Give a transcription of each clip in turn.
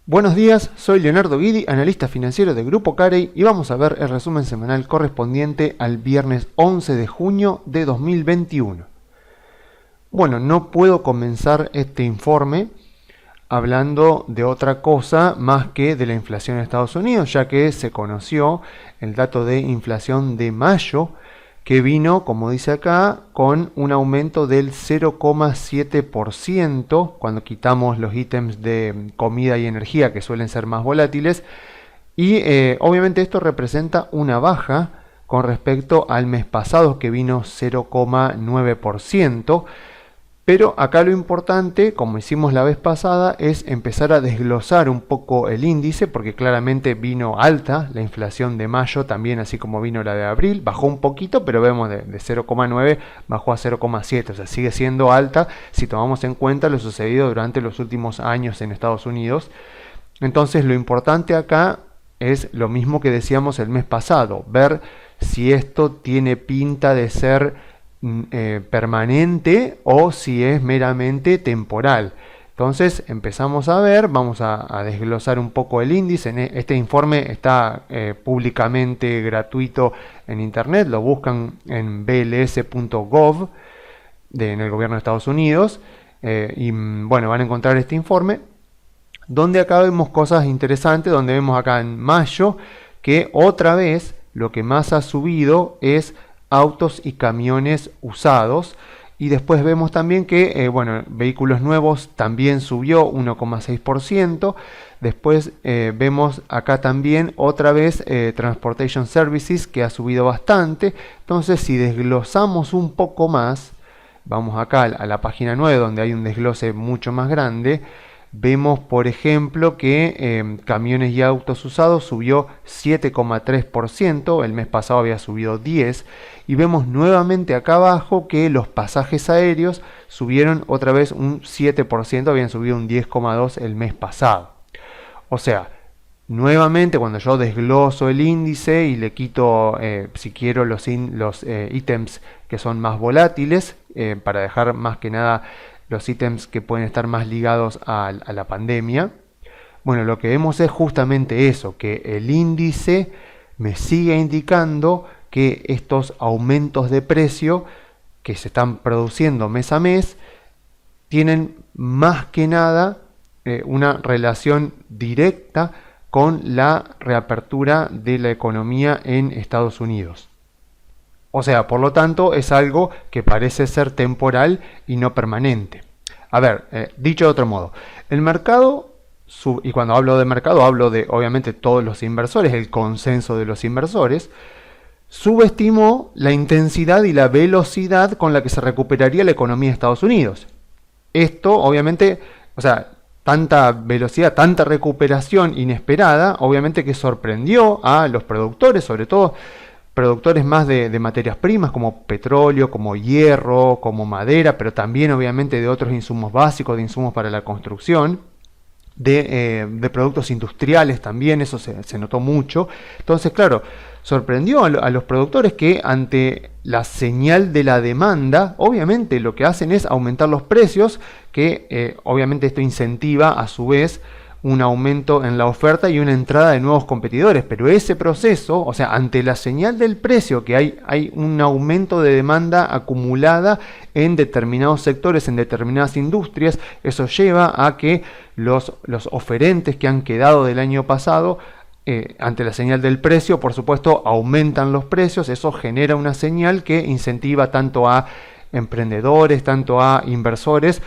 Buenos días, soy Leonardo Guidi, analista financiero de Grupo Carey y vamos a ver el resumen semanal correspondiente al viernes 11 de junio de 2021. Bueno, no puedo comenzar este informe hablando de otra cosa más que de la inflación en Estados Unidos, ya que se conoció el dato de inflación de mayo, que vino, como dice acá, con un aumento del 0,7% cuando quitamos los ítems de comida y energía que suelen ser más volátiles, y obviamente esto representa una baja con respecto al mes pasado que vino 0,9%. Pero acá lo importante, como hicimos la vez pasada, es empezar a desglosar un poco el índice, porque claramente vino alta la inflación de mayo, también así como vino la de abril, bajó un poquito, pero vemos de 0,9 bajó a 0,7, o sea, sigue siendo alta si tomamos en cuenta lo sucedido durante los últimos años en Estados Unidos. Entonces lo importante acá es lo mismo que decíamos el mes pasado, ver si esto tiene pinta de ser permanente o si es meramente temporal. Entonces empezamos a ver, vamos a desglosar un poco el índice. Este informe está públicamente gratuito en internet, lo buscan en bls.gov en el gobierno de Estados Unidos y bueno, van a encontrar este informe donde acá vemos cosas interesantes, donde vemos acá en mayo que otra vez lo que más ha subido es autos y camiones usados, y después vemos también que bueno, vehículos nuevos también subió 1,6%. Después vemos acá también otra vez Transportation Services, que ha subido bastante. Entonces si desglosamos un poco más, vamos acá a la página 9 donde hay un desglose mucho más grande. Vemos, por ejemplo, que camiones y autos usados subió 7,3%, el mes pasado había subido 10%, y vemos nuevamente acá abajo que los pasajes aéreos subieron otra vez un 7%, habían subido un 10,2% el mes pasado. O sea, nuevamente cuando yo desgloso el índice y le quito, si quiero, los ítems que son más volátiles, para dejar más que nada los ítems que pueden estar más ligados a la pandemia, bueno, lo que vemos es justamente eso, que el índice me sigue indicando que estos aumentos de precio que se están produciendo mes a mes tienen más que nada una relación directa con la reapertura de la economía en Estados Unidos. O sea, por lo tanto, es algo que parece ser temporal y no permanente. A ver, dicho de otro modo, el mercado, y cuando hablo de mercado, hablo de obviamente todos los inversores, el consenso de los inversores, subestimó la intensidad y la velocidad con la que se recuperaría la economía de Estados Unidos. Esto, obviamente, o sea, tanta velocidad, tanta recuperación inesperada, obviamente que sorprendió a los productores, sobre todo productores más de materias primas como petróleo, como hierro, como madera, pero también obviamente de otros insumos básicos, de insumos para la construcción, de productos industriales también, eso se notó mucho. Entonces, claro, sorprendió a los productores que ante la señal de la demanda, obviamente lo que hacen es aumentar los precios, que obviamente esto incentiva a su vez un aumento en la oferta y una entrada de nuevos competidores, pero ese proceso, o sea, ante la señal del precio, que hay un aumento de demanda acumulada en determinados sectores, en determinadas industrias, eso lleva a que los oferentes que han quedado del año pasado, ante la señal del precio, por supuesto, aumentan los precios. Eso genera una señal que incentiva tanto a emprendedores, tanto a inversores,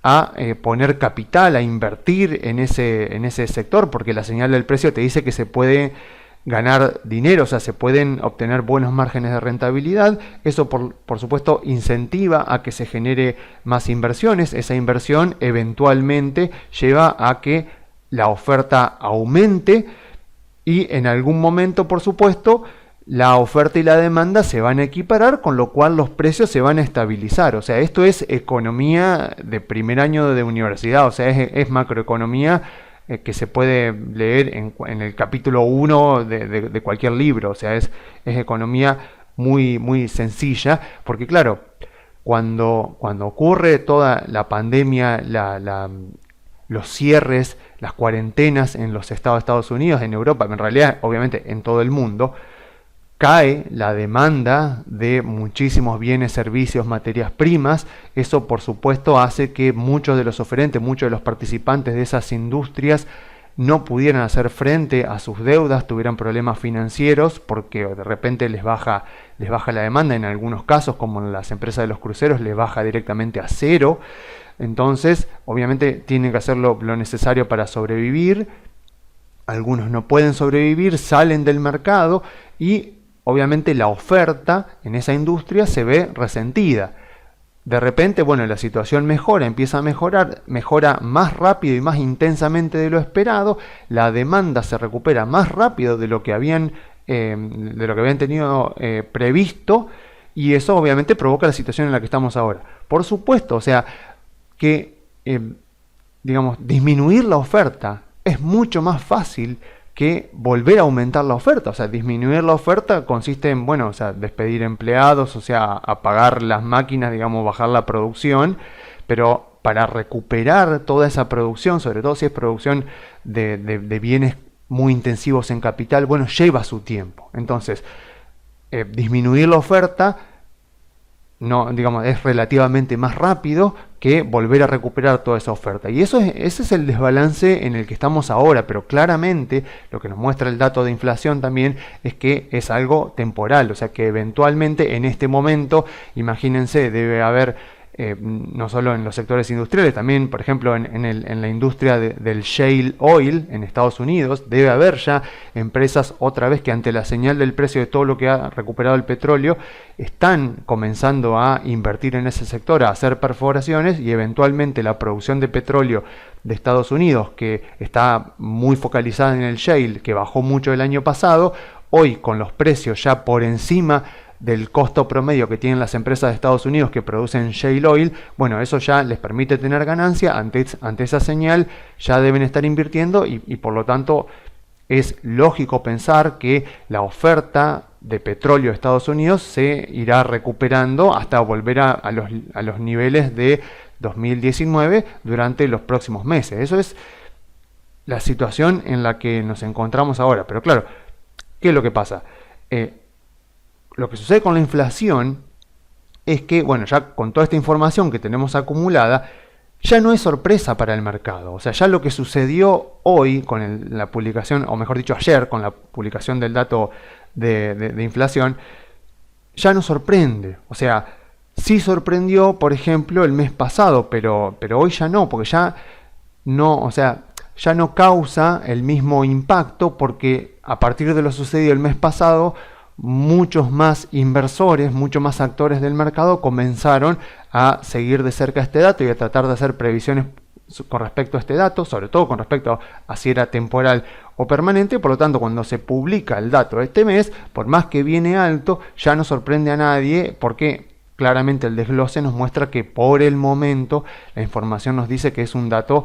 a poner capital, a invertir en ese sector, porque la señal del precio te dice que se puede ganar dinero, o sea, se pueden obtener buenos márgenes de rentabilidad. Eso por supuesto incentiva a que se genere más inversiones. Esa inversión eventualmente lleva a que la oferta aumente y en algún momento, por supuesto, la oferta y la demanda se van a equiparar, con lo cual los precios se van a estabilizar. O sea, esto es economía de primer año de universidad, o sea, es macroeconomía que se puede leer en el capítulo 1 de cualquier libro. O sea, es economía muy, muy sencilla, porque claro, cuando ocurre toda la pandemia, los cierres, las cuarentenas en los estados de Estados Unidos, en Europa, en realidad obviamente en todo el mundo, cae la demanda de muchísimos bienes, servicios, materias primas. Eso por supuesto hace que muchos de los oferentes, muchos de los participantes de esas industrias no pudieran hacer frente a sus deudas, tuvieran problemas financieros porque de repente les baja la demanda. En algunos casos, como en las empresas de los cruceros, les baja directamente a cero. Entonces obviamente tienen que hacer lo necesario para sobrevivir. Algunos no pueden sobrevivir, salen del mercado y obviamente la oferta en esa industria se ve resentida. De repente, bueno, la situación mejora, empieza a mejorar, mejora más rápido y más intensamente de lo esperado, la demanda se recupera más rápido de lo que habían tenido previsto, y eso obviamente provoca la situación en la que estamos ahora. Por supuesto, o sea, que disminuir la oferta es mucho más fácil que volver a aumentar la oferta. O sea, disminuir la oferta consiste en, bueno, o sea, despedir empleados, o sea, apagar las máquinas, digamos, bajar la producción, pero para recuperar toda esa producción, sobre todo si es producción de bienes muy intensivos en capital, bueno, lleva su tiempo. Entonces, disminuir la oferta no, digamos, es relativamente más rápido que volver a recuperar toda esa oferta. Y ese es el desbalance en el que estamos ahora, pero claramente lo que nos muestra el dato de inflación también es que es algo temporal, o sea que eventualmente en este momento, imagínense, debe haber no solo en los sectores industriales, también por ejemplo en la industria del shale oil en Estados Unidos, debe haber ya empresas otra vez que ante la señal del precio de todo lo que ha recuperado el petróleo, están comenzando a invertir en ese sector, a hacer perforaciones, y eventualmente la producción de petróleo de Estados Unidos, que está muy focalizada en el shale, que bajó mucho el año pasado, hoy con los precios ya por encima del costo promedio que tienen las empresas de Estados Unidos que producen shale oil, bueno, eso ya les permite tener ganancia. Ante esa señal ya deben estar invirtiendo y por lo tanto es lógico pensar que la oferta de petróleo de Estados Unidos se irá recuperando hasta volver a los niveles de 2019 durante los próximos meses. Eso es la situación en la que nos encontramos ahora. Pero claro, ¿qué es lo que pasa? Lo que sucede con la inflación es que, bueno, ya con toda esta información que tenemos acumulada, ya no es sorpresa para el mercado. O sea, ya lo que sucedió hoy con la publicación, o mejor dicho ayer, con la publicación del dato de inflación, ya no sorprende. O sea, sí sorprendió, por ejemplo, el mes pasado, pero hoy ya no, porque ya no, o sea, ya no causa el mismo impacto, porque a partir de lo sucedido el mes pasado, muchos más inversores, muchos más actores del mercado comenzaron a seguir de cerca este dato y a tratar de hacer previsiones con respecto a este dato, sobre todo con respecto a si era temporal o permanente. Por lo tanto, cuando se publica el dato de este mes, por más que viene alto, ya no sorprende a nadie, porque claramente el desglose nos muestra que por el momento la información nos dice que es un dato,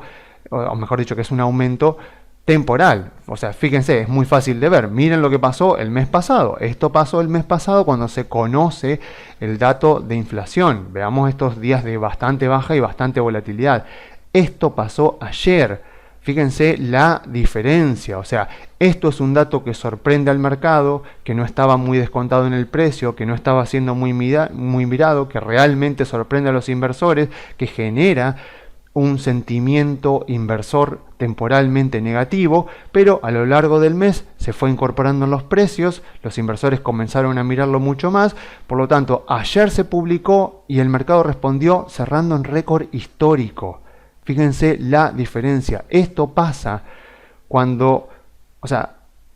o mejor dicho, que es un aumento temporal. O sea, fíjense, es muy fácil de ver. Miren lo que pasó el mes pasado. Esto pasó el mes pasado cuando se conoce el dato de inflación. Veamos estos días de bastante baja y bastante volatilidad. Esto pasó ayer. Fíjense la diferencia. O sea, esto es un dato que sorprende al mercado, que no estaba muy descontado en el precio, que no estaba siendo muy mirado, que realmente sorprende a los inversores, que genera un sentimiento inversor temporalmente negativo, pero a lo largo del mes se fue incorporando en los precios, los inversores comenzaron a mirarlo mucho más. Por lo tanto, ayer se publicó y el mercado respondió cerrando en récord histórico. Fíjense la diferencia. Esto pasa cuando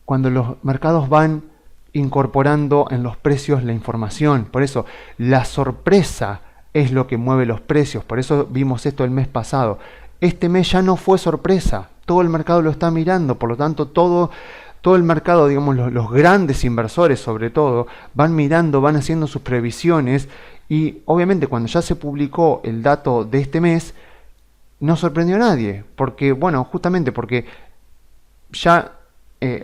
los mercados van incorporando en los precios la información. Por eso, la sorpresa es lo que mueve los precios. Por eso vimos esto el mes pasado. Este mes ya no fue sorpresa. Todo el mercado lo está mirando. Por lo tanto, todo el mercado, digamos, los grandes inversores sobre todo, van mirando, van haciendo sus previsiones. Y obviamente cuando ya se publicó el dato de este mes, no sorprendió a nadie. Porque, bueno, justamente porque ya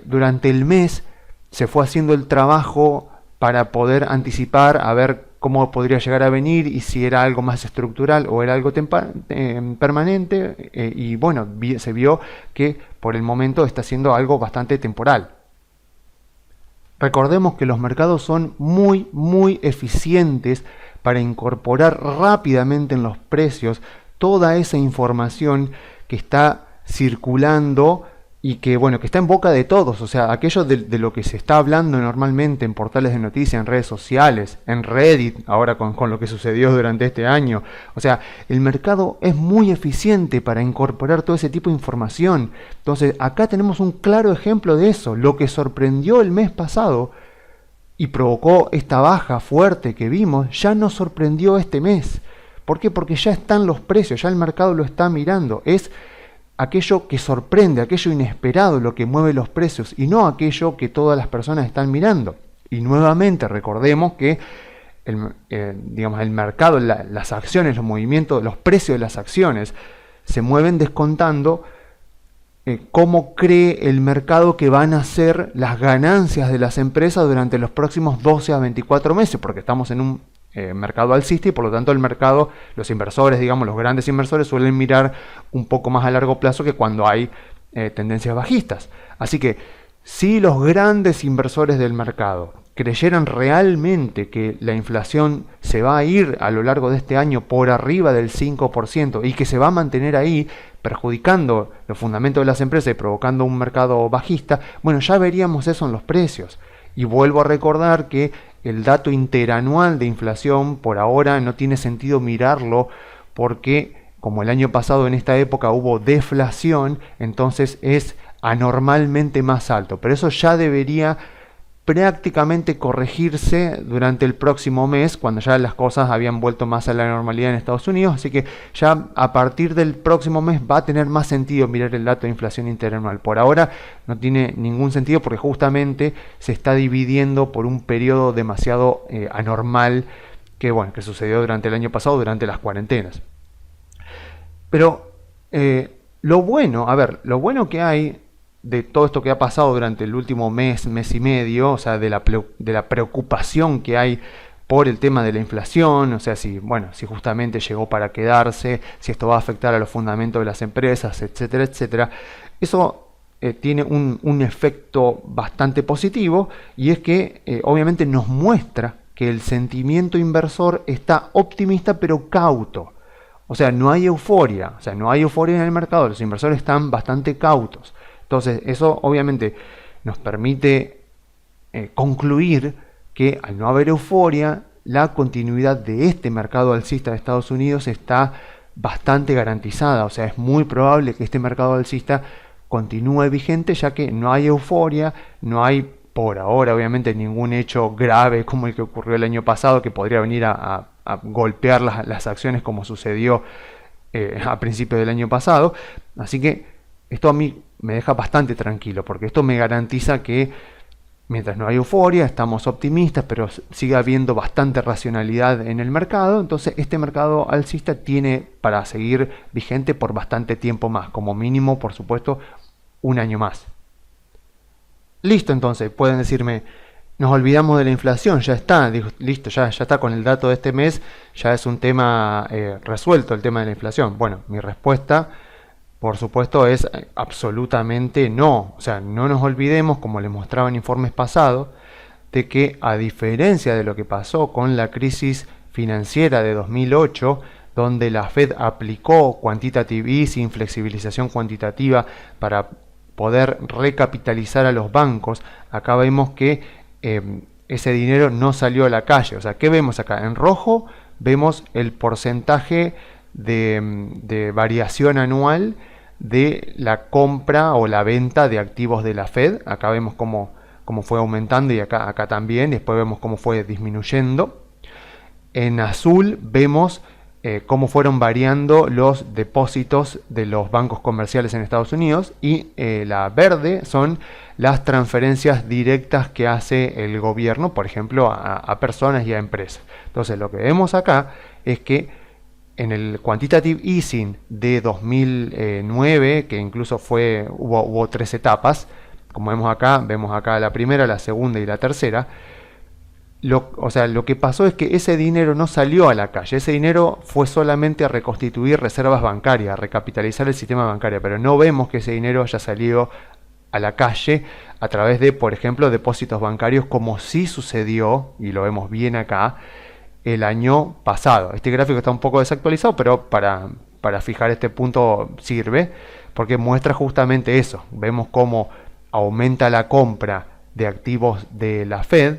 durante el mes se fue haciendo el trabajo para poder anticipar a ver cómo podría llegar a venir y si era algo más estructural o era algo permanente, y bueno, se vio que por el momento está siendo algo bastante temporal. Recordemos que los mercados son muy eficientes para incorporar rápidamente en los precios toda esa información que está circulando y que, bueno, que está en boca de todos. O sea, aquello de lo que se está hablando normalmente en portales de noticias, en redes sociales, en Reddit, ahora con lo que sucedió durante este año. O sea, el mercado es muy eficiente para incorporar todo ese tipo de información. Entonces, acá tenemos un claro ejemplo de eso. Lo que sorprendió el mes pasado y provocó esta baja fuerte que vimos, ya nos sorprendió este mes. ¿Por qué? Porque ya están los precios, ya el mercado lo está mirando. Es aquello que sorprende, aquello inesperado lo que mueve los precios y no aquello que todas las personas están mirando. Y nuevamente recordemos que el mercado, las acciones, los movimientos, los precios de las acciones se mueven descontando cómo cree el mercado que van a ser las ganancias de las empresas durante los próximos 12 a 24 meses, porque estamos en un mercado alcista y por lo tanto el mercado, los inversores, digamos, los grandes inversores suelen mirar un poco más a largo plazo que cuando hay tendencias bajistas. Así que si los grandes inversores del mercado creyeran realmente que la inflación se va a ir a lo largo de este año por arriba del 5% y que se va a mantener ahí, perjudicando los fundamentos de las empresas y provocando un mercado bajista, bueno, ya veríamos eso en los precios. Y vuelvo a recordar que el dato interanual de inflación por ahora no tiene sentido mirarlo porque como el año pasado en esta época hubo deflación, entonces es anormalmente más alto. Pero eso ya debería prácticamente corregirse durante el próximo mes, cuando ya las cosas habían vuelto más a la normalidad en Estados Unidos, así que ya a partir del próximo mes va a tener más sentido mirar el dato de inflación interanual. Por ahora no tiene ningún sentido porque justamente se está dividiendo por un periodo demasiado anormal que sucedió durante el año pasado, durante las cuarentenas. Pero lo bueno que hay de todo esto que ha pasado durante el último mes y medio, o sea, de la preocupación que hay por el tema de la inflación, o sea, si justamente llegó para quedarse, si esto va a afectar a los fundamentos de las empresas, etcétera, etcétera, eso tiene un efecto bastante positivo y es que obviamente nos muestra que el sentimiento inversor está optimista pero cauto. O sea, no hay euforia, en el mercado, los inversores están bastante cautos. Entonces, eso obviamente nos permite concluir que al no haber euforia, la continuidad de este mercado alcista de Estados Unidos está bastante garantizada. O sea, es muy probable que este mercado alcista continúe vigente, ya que no hay euforia, no hay por ahora obviamente ningún hecho grave como el que ocurrió el año pasado, que podría venir a golpear las acciones como sucedió a principios del año pasado. Así que esto a mí me deja bastante tranquilo, porque esto me garantiza que mientras no hay euforia, estamos optimistas, pero sigue habiendo bastante racionalidad en el mercado. Entonces este mercado alcista tiene para seguir vigente por bastante tiempo más, como mínimo, por supuesto, un año más. Listo, entonces, pueden decirme, nos olvidamos de la inflación, ya está, listo, ya está con el dato de este mes, ya es un tema resuelto el tema de la inflación. Bueno, mi respuesta, por supuesto, es absolutamente no. O sea, no nos olvidemos, como les mostraba en informes pasados, de que a diferencia de lo que pasó con la crisis financiera de 2008, donde la Fed aplicó quantitative easing, flexibilización cuantitativa para poder recapitalizar a los bancos, acá vemos que ese dinero no salió a la calle. O sea, ¿qué vemos acá? En rojo vemos el porcentaje de variación anual de la compra o la venta de activos de la Fed. Acá vemos cómo fue aumentando y acá también. Después vemos cómo fue disminuyendo. En azul vemos cómo fueron variando los depósitos de los bancos comerciales en Estados Unidos, y la verde son las transferencias directas que hace el gobierno, por ejemplo, a personas y a empresas. Entonces lo que vemos acá es que en el quantitative easing de 2009, que incluso hubo 3 etapas, como vemos acá la primera, la segunda y la tercera, O sea, lo que pasó es que ese dinero no salió a la calle, ese dinero fue solamente a reconstituir reservas bancarias, a recapitalizar el sistema bancario, pero no vemos que ese dinero haya salido a la calle a través de, por ejemplo, depósitos bancarios, como sí sucedió, y lo vemos bien acá, el año pasado. Este gráfico está un poco desactualizado, pero para fijar este punto sirve, porque muestra justamente eso. Vemos cómo aumenta la compra de activos de la Fed,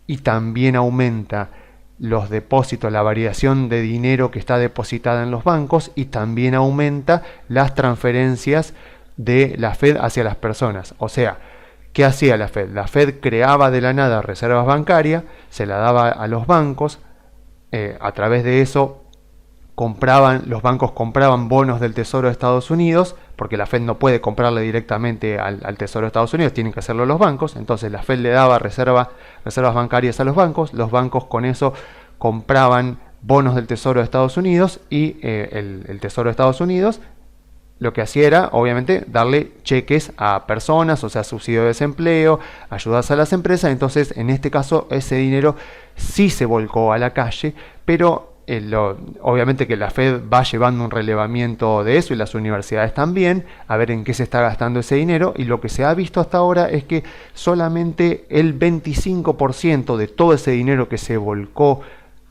y también aumenta los depósitos, la variación de dinero que está depositada en los bancos, y también aumenta las transferencias de la Fed hacia las personas. O sea, ¿qué hacía la Fed? La Fed creaba de la nada reservas bancarias, se la daba a los bancos, a través de eso los bancos compraban bonos del Tesoro de Estados Unidos, porque la Fed no puede comprarle directamente al Tesoro de Estados Unidos, tienen que hacerlo los bancos. Entonces la Fed le daba reservas bancarias a los bancos con eso compraban bonos del Tesoro de Estados Unidos, y el Tesoro de Estados Unidos lo que hacía era, obviamente, darle cheques a personas, o sea, subsidio de desempleo, ayudas a las empresas. Entonces, en este caso, ese dinero sí se volcó a la calle, pero obviamente que la Fed va llevando un relevamiento de eso, y las universidades también, a ver en qué se está gastando ese dinero. Y lo que se ha visto hasta ahora es que solamente el 25% de todo ese dinero que se volcó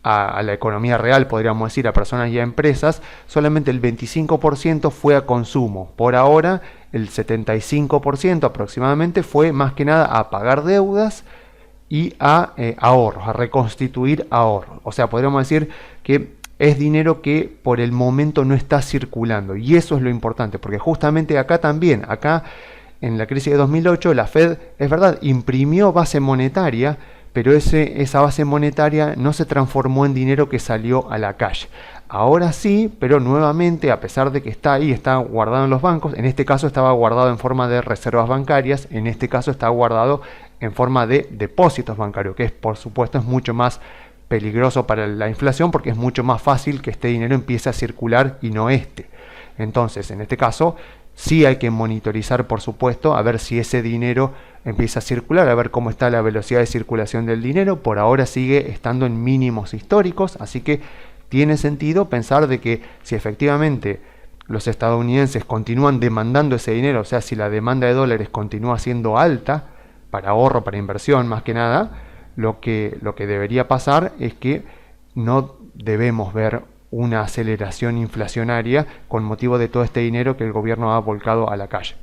a la economía real, podríamos decir, a personas y a empresas, solamente el 25% fue a consumo. Por ahora, el 75% aproximadamente fue más que nada a pagar deudas y a ahorros, a reconstituir ahorros. O sea, podríamos decir que es dinero que por el momento no está circulando, y eso es lo importante, porque justamente acá también, en la crisis de 2008, la Fed, es verdad, imprimió base monetaria, pero esa base monetaria no se transformó en dinero que salió a la calle. Ahora sí, pero nuevamente, a pesar de que está ahí, está guardado en los bancos, en este caso estaba guardado en forma de reservas bancarias, en este caso está guardado en forma de depósitos bancarios, que por supuesto es mucho más peligroso para la inflación, porque es mucho más fácil que este dinero empiece a circular y no este. Entonces, en este caso, sí hay que monitorizar, por supuesto, a ver si ese dinero empieza a circular, a ver cómo está la velocidad de circulación del dinero. Por ahora sigue estando en mínimos históricos, así que tiene sentido pensar de que si efectivamente los estadounidenses continúan demandando ese dinero, o sea, si la demanda de dólares continúa siendo alta, para ahorro, para inversión más que nada, lo que debería pasar es que no debemos ver una aceleración inflacionaria con motivo de todo este dinero que el gobierno ha volcado a la calle.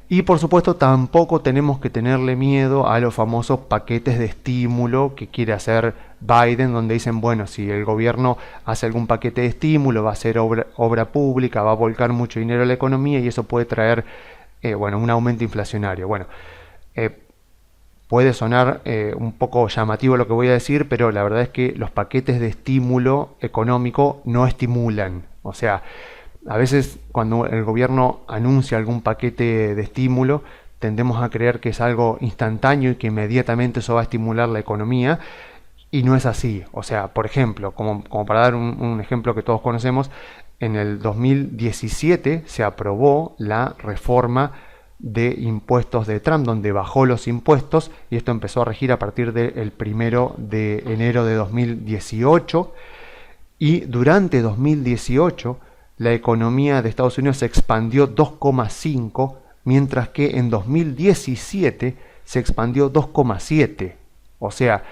Y por supuesto tampoco tenemos que tenerle miedo a los famosos paquetes de estímulo que quiere hacer Biden, donde dicen, bueno, si el gobierno hace algún paquete de estímulo, va a ser obra pública, va a volcar mucho dinero a la economía, y eso puede traer un aumento inflacionario. Bueno, puede sonar un poco llamativo lo que voy a decir, pero la verdad es que los paquetes de estímulo económico no estimulan. O sea, a veces cuando el gobierno anuncia algún paquete de estímulo, tendemos a creer que es algo instantáneo y que inmediatamente eso va a estimular la economía, y no es así. O sea, por ejemplo, como para dar un ejemplo que todos conocemos, en el 2017 se aprobó la reforma de impuestos de Trump, donde bajó los impuestos, y esto empezó a regir a partir del 1 de enero de 2018, y durante 2018 la economía de Estados Unidos se expandió 2,5, mientras que en 2017 se expandió 2,7. O sea,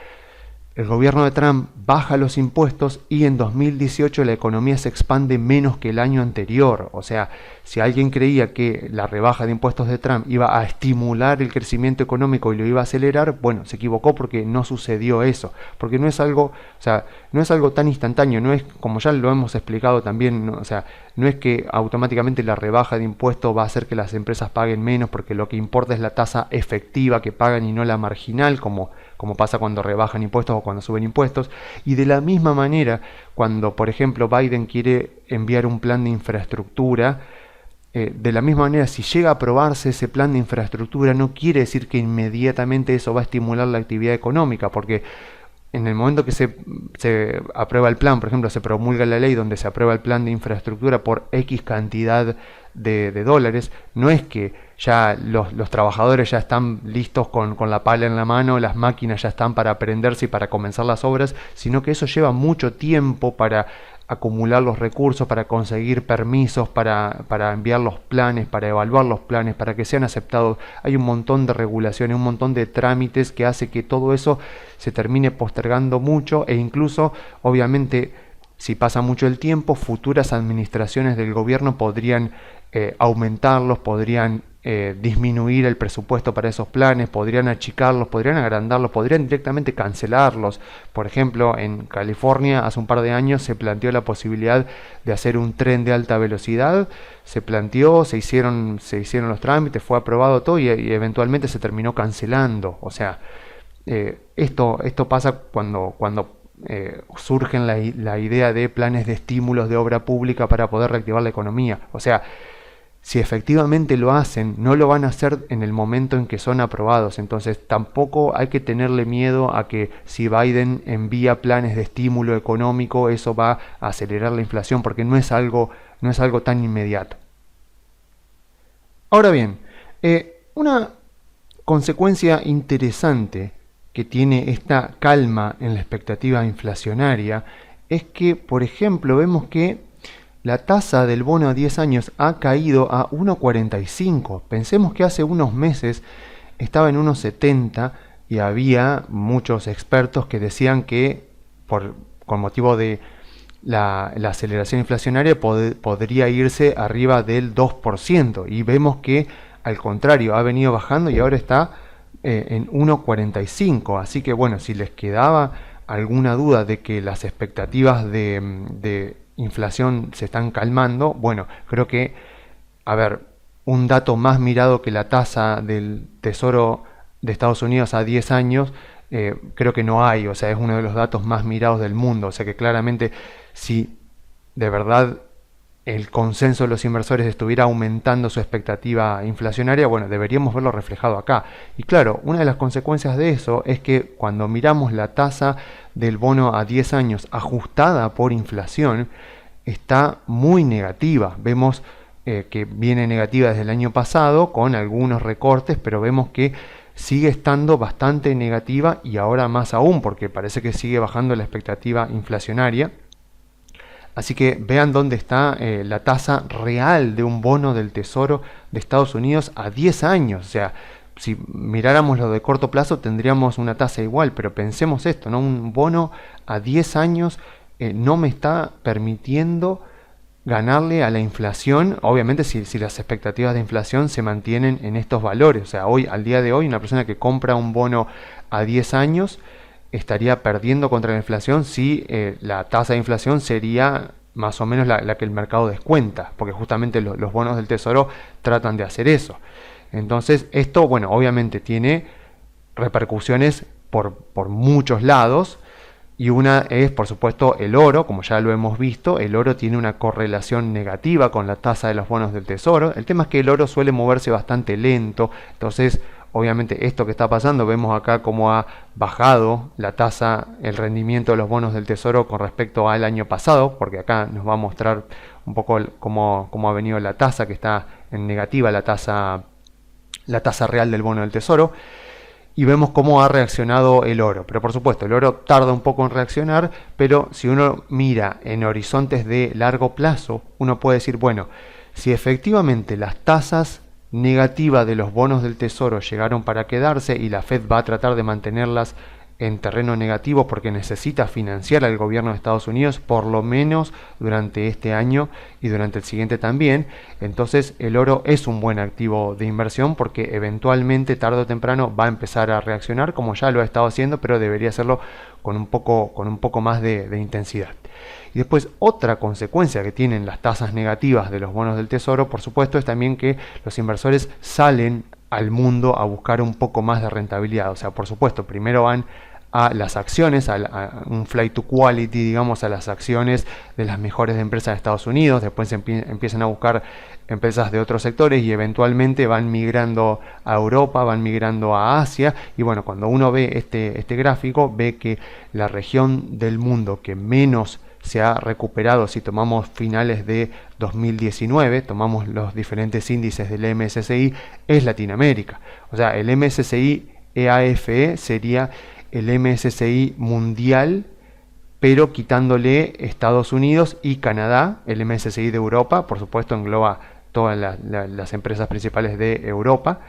el gobierno de Trump baja los impuestos y en 2018 la economía se expande menos que el año anterior. O sea, si alguien creía que la rebaja de impuestos de Trump iba a estimular el crecimiento económico y lo iba a acelerar, bueno, se equivocó, porque no sucedió eso. Porque no es algo, no es algo tan instantáneo, no es, como ya lo hemos explicado también, no, no es que automáticamente la rebaja de impuestos va a hacer que las empresas paguen menos, porque lo que importa es la tasa efectiva que pagan y no la marginal, como pasa cuando rebajan impuestos o cuando suben impuestos. Y de la misma manera, cuando por ejemplo Biden quiere enviar un plan de infraestructura, de la misma manera, si llega a aprobarse ese plan de infraestructura, no quiere decir que inmediatamente eso va a estimular la actividad económica, porque en el momento que se aprueba el plan, por ejemplo, se promulga la ley donde se aprueba el plan de infraestructura por X cantidad de dólares, no es que ya los trabajadores ya están listos con la pala en la mano, las máquinas ya están para prenderse y para comenzar las obras, sino que eso lleva mucho tiempo para acumular los recursos, para conseguir permisos, para enviar los planes, para evaluar los planes, para que sean aceptados. Hay un montón de regulaciones, un montón de trámites que hace que todo eso se termine postergando mucho e incluso, obviamente, si pasa mucho el tiempo, futuras administraciones del gobierno podrían aumentarlos, podrían disminuir el presupuesto para esos planes, podrían achicarlos, podrían agrandarlos, podrían directamente cancelarlos. Por ejemplo, en California hace un par de años se planteó la posibilidad de hacer un tren de alta velocidad, se planteó, se hicieron los trámites, fue aprobado todo y eventualmente se terminó cancelando. O sea, esto pasa cuando surgen la idea de planes de estímulos de obra pública para poder reactivar la economía. O sea, si efectivamente lo hacen, no lo van a hacer en el momento en que son aprobados. Entonces tampoco hay que tenerle miedo a que si Biden envía planes de estímulo económico, eso va a acelerar la inflación, porque no es algo tan inmediato. Ahora bien, una consecuencia interesante que tiene esta calma en la expectativa inflacionaria es que, por ejemplo, vemos que la tasa del bono a 10 años ha caído a 1,45. Pensemos que hace unos meses estaba en 1,70 y había muchos expertos que decían que con motivo de la aceleración inflacionaria podría irse arriba del 2%. Y vemos que al contrario ha venido bajando y ahora está en 1,45. Así que bueno, si les quedaba alguna duda de que las expectativas de inflación se están calmando, bueno, creo que, a ver, un dato más mirado que la tasa del Tesoro de Estados Unidos a 10 años, creo que no hay. O sea, es uno de los datos más mirados del mundo. O sea que claramente, si de verdad el consenso de los inversores estuviera aumentando su expectativa inflacionaria, bueno, deberíamos verlo reflejado acá. Y claro, una de las consecuencias de eso es que cuando miramos la tasa del bono a 10 años ajustada por inflación, está muy negativa. Vemos que viene negativa desde el año pasado con algunos recortes, pero vemos que sigue estando bastante negativa y ahora más aún, porque parece que sigue bajando la expectativa inflacionaria. Así que vean dónde está la tasa real de un bono del Tesoro de Estados Unidos a 10 años. O sea, si miráramos lo de corto plazo tendríamos una tasa igual, pero pensemos esto, ¿no? Un bono a 10 años no me está permitiendo ganarle a la inflación, obviamente si las expectativas de inflación se mantienen en estos valores. O sea, al día de hoy, una persona que compra un bono a 10 años estaría perdiendo contra la inflación si la tasa de inflación sería más o menos la que el mercado descuenta, porque justamente los bonos del Tesoro tratan de hacer eso. Entonces esto, bueno, obviamente tiene repercusiones por muchos lados, y una es, por supuesto, el oro. Como ya lo hemos visto, el oro tiene una correlación negativa con la tasa de los bonos del Tesoro. El tema es que el oro suele moverse bastante lento, entonces obviamente esto que está pasando, vemos acá cómo ha bajado la tasa, el rendimiento de los bonos del Tesoro con respecto al año pasado, porque acá nos va a mostrar un poco cómo ha venido la tasa, que está en negativa la tasa real del bono del Tesoro, y vemos cómo ha reaccionado el oro. Pero por supuesto, el oro tarda un poco en reaccionar, pero si uno mira en horizontes de largo plazo, uno puede decir, bueno, si efectivamente las tasas negativa de los bonos del Tesoro llegaron para quedarse y la Fed va a tratar de mantenerlas en terreno negativo porque necesita financiar al gobierno de Estados Unidos por lo menos durante este año y durante el siguiente también. Entonces el oro es un buen activo de inversión porque eventualmente tarde o temprano va a empezar a reaccionar, como ya lo ha estado haciendo, pero debería hacerlo con un poco más de intensidad. Y después otra consecuencia que tienen las tasas negativas de los bonos del Tesoro, por supuesto, es también que los inversores salen al mundo a buscar un poco más de rentabilidad. O sea, por supuesto, primero van a las acciones, a un flight to quality, digamos, a las acciones de las mejores empresas de Estados Unidos. Después empiezan a buscar empresas de otros sectores y eventualmente van migrando a Europa, van migrando a Asia. Y bueno, cuando uno ve este gráfico, ve que la región del mundo que menos se ha recuperado, si tomamos finales de 2019, tomamos los diferentes índices del MSCI, es Latinoamérica. O sea, el MSCI EAFE sería el MSCI mundial, pero quitándole Estados Unidos y Canadá. El MSCI de Europa, por supuesto, engloba todas las empresas principales de Europa.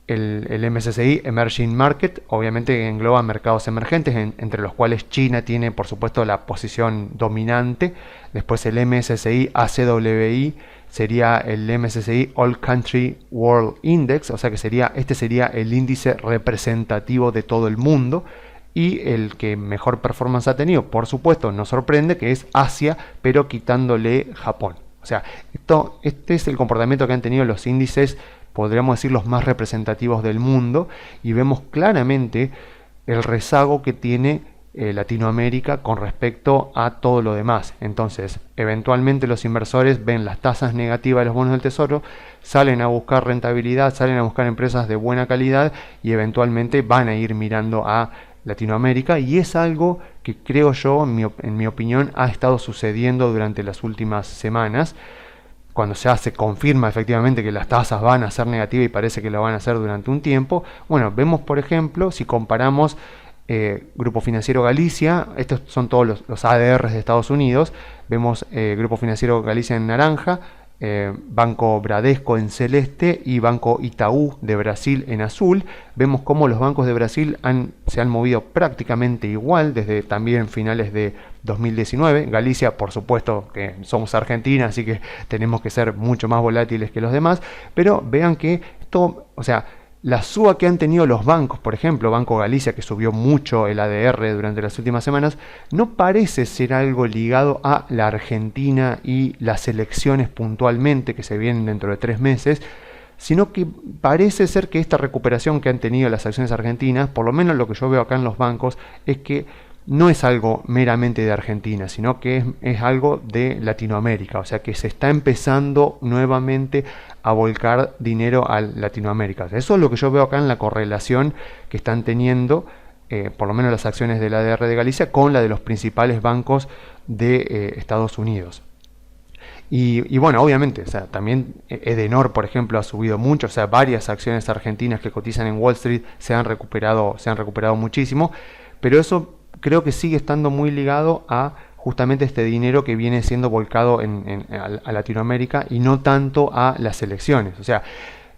El MSCI Emerging Market obviamente engloba mercados emergentes, entre los cuales China tiene por supuesto la posición dominante. Después el MSCI ACWI sería el MSCI All Country World Index, o sea que este sería el índice representativo de todo el mundo, y el que mejor performance ha tenido, por supuesto, nos sorprende, que es Asia, pero quitándole Japón. O sea, este es el comportamiento que han tenido los índices, podríamos decir, los más representativos del mundo, y vemos claramente el rezago que tiene Latinoamérica con respecto a todo lo demás. Entonces, eventualmente los inversores ven las tasas negativas de los bonos del tesoro, salen a buscar rentabilidad, salen a buscar empresas de buena calidad y eventualmente van a ir mirando a Latinoamérica, y es algo que creo yo, en mi opinión, ha estado sucediendo durante las últimas semanas. Cuando ya se confirma efectivamente que las tasas van a ser negativas, y parece que lo van a hacer durante un tiempo, bueno, vemos por ejemplo, si comparamos Grupo Financiero Galicia, estos son todos los ADRs de Estados Unidos, vemos Grupo Financiero Galicia en naranja, Banco Bradesco en celeste y Banco Itaú de Brasil en azul. Vemos cómo los bancos de Brasil se han movido prácticamente igual desde también finales de 2019. Galicia, por supuesto que somos Argentina, así que tenemos que ser mucho más volátiles que los demás, pero vean que esto, o sea, la suba que han tenido los bancos, por ejemplo, Banco Galicia, que subió mucho el ADR durante las últimas semanas, no parece ser algo ligado a la Argentina y las elecciones puntualmente que se vienen dentro de 3 meses, sino que parece ser que esta recuperación que han tenido las acciones argentinas, por lo menos lo que yo veo acá en los bancos, es que no es algo meramente de Argentina, sino que es algo de Latinoamérica. O sea que se está empezando nuevamente a volcar dinero a Latinoamérica. O sea, eso es lo que yo veo acá en la correlación que están teniendo, por lo menos las acciones del ADR de Galicia, con la de los principales bancos de Estados Unidos. Y bueno, obviamente, o sea, también Edenor, por ejemplo, ha subido mucho. O sea, varias acciones argentinas que cotizan en Wall Street se han recuperado muchísimo, pero eso creo que sigue estando muy ligado a justamente este dinero que viene siendo volcado a Latinoamérica, y no tanto a las elecciones. O sea,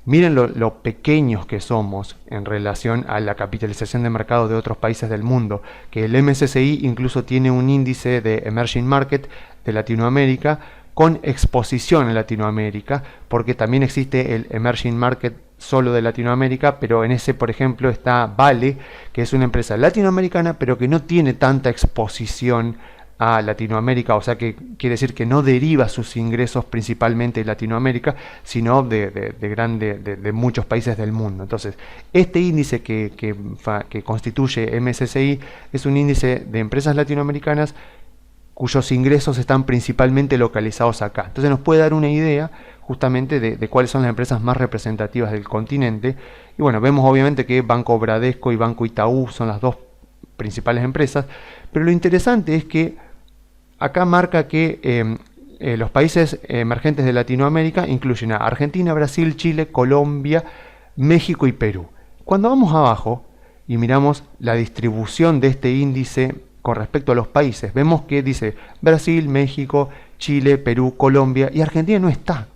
miren lo pequeños que somos en relación a la capitalización de mercado de otros países del mundo, que el MSCI incluso tiene un índice de Emerging Market de Latinoamérica con exposición en Latinoamérica, porque también existe el Emerging Market solo de Latinoamérica, pero en ese, por ejemplo, está Vale, que es una empresa latinoamericana, pero que no tiene tanta exposición a Latinoamérica. O sea que quiere decir que no deriva sus ingresos principalmente de Latinoamérica, sino de muchos países del mundo. Entonces, este índice que constituye MSCI es un índice de empresas latinoamericanas cuyos ingresos están principalmente localizados acá. Entonces nos puede dar una idea justamente de cuáles son las empresas más representativas del continente. Y bueno, vemos obviamente que Banco Bradesco y Banco Itaú son las dos principales empresas, pero lo interesante es que acá marca que los países emergentes de Latinoamérica incluyen a Argentina, Brasil, Chile, Colombia, México y Perú. Cuando vamos abajo y miramos la distribución de este índice con respecto a los países, vemos que dice Brasil, México, Chile, Perú, Colombia, y Argentina no está.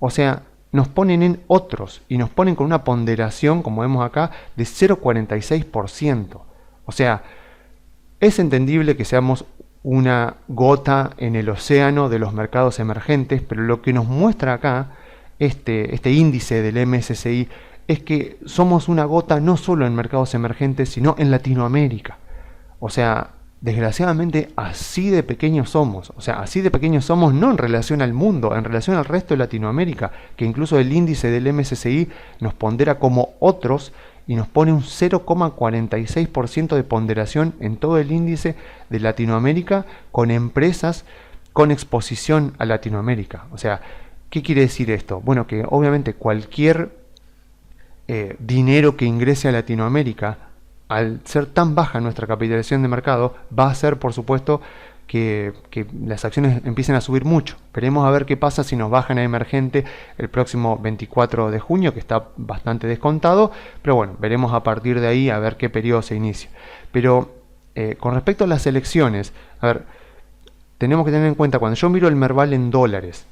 O sea, nos ponen en otros y nos ponen con una ponderación, como vemos acá, de 0,46%. O sea, es entendible que seamos una gota en el océano de los mercados emergentes, pero lo que nos muestra acá este índice del MSCI es que somos una gota no solo en mercados emergentes, sino en Latinoamérica. O sea, desgraciadamente así de pequeños somos. O sea, así de pequeños somos no en relación al mundo, en relación al resto de Latinoamérica, que incluso el índice del MSCI nos pondera como otros, y nos pone un 0,46% de ponderación en todo el índice de Latinoamérica con empresas con exposición a Latinoamérica. O sea, ¿qué quiere decir esto? Bueno, que obviamente cualquier dinero que ingrese a Latinoamérica, al ser tan baja nuestra capitalización de mercado, va a hacer, por supuesto, que las acciones empiecen a subir mucho. Veremos a ver qué pasa si nos bajan a emergente el próximo 24 de junio, que está bastante descontado, pero bueno, veremos a partir de ahí a ver qué periodo se inicia. Pero con respecto a las elecciones, a ver, tenemos que tener en cuenta, cuando yo miro el Merval en dólares,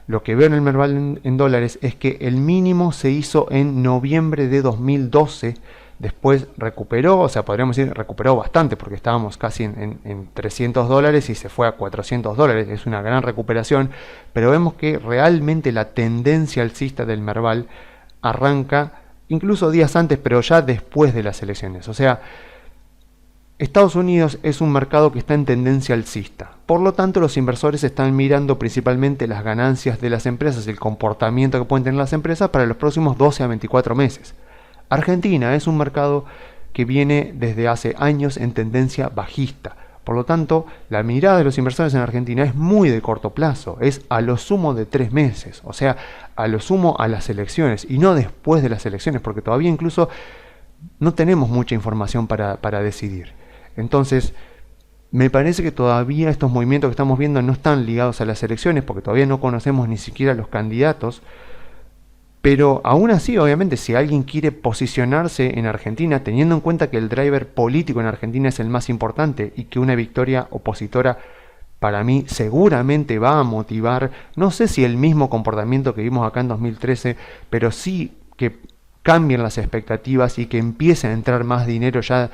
lo que veo en el Merval en dólares es que el mínimo se hizo en noviembre de 2012, después recuperó, o sea, podríamos decir recuperó bastante porque estábamos casi en $300 y se fue a $400, es una gran recuperación, pero vemos que realmente la tendencia alcista del Merval arranca incluso días antes, pero ya después de las elecciones. O sea, Estados Unidos es un mercado que está en tendencia alcista. Por lo tanto, los inversores están mirando principalmente las ganancias de las empresas, el comportamiento que pueden tener las empresas para los próximos 12 a 24 meses. Argentina es un mercado que viene desde hace años en tendencia bajista. Por lo tanto, la mirada de los inversores en Argentina es muy de corto plazo, es a lo sumo de 3 meses, o sea, a lo sumo a las elecciones y no después de las elecciones, porque todavía incluso no tenemos mucha información para decidir. Entonces, me parece que todavía estos movimientos que estamos viendo no están ligados a las elecciones, porque todavía no conocemos ni siquiera los candidatos. Pero aún así, obviamente, si alguien quiere posicionarse en Argentina, teniendo en cuenta que el driver político en Argentina es el más importante y que una victoria opositora para mí seguramente va a motivar, no sé si el mismo comportamiento que vimos acá en 2013, pero sí que cambien las expectativas y que empiece a entrar más dinero ya,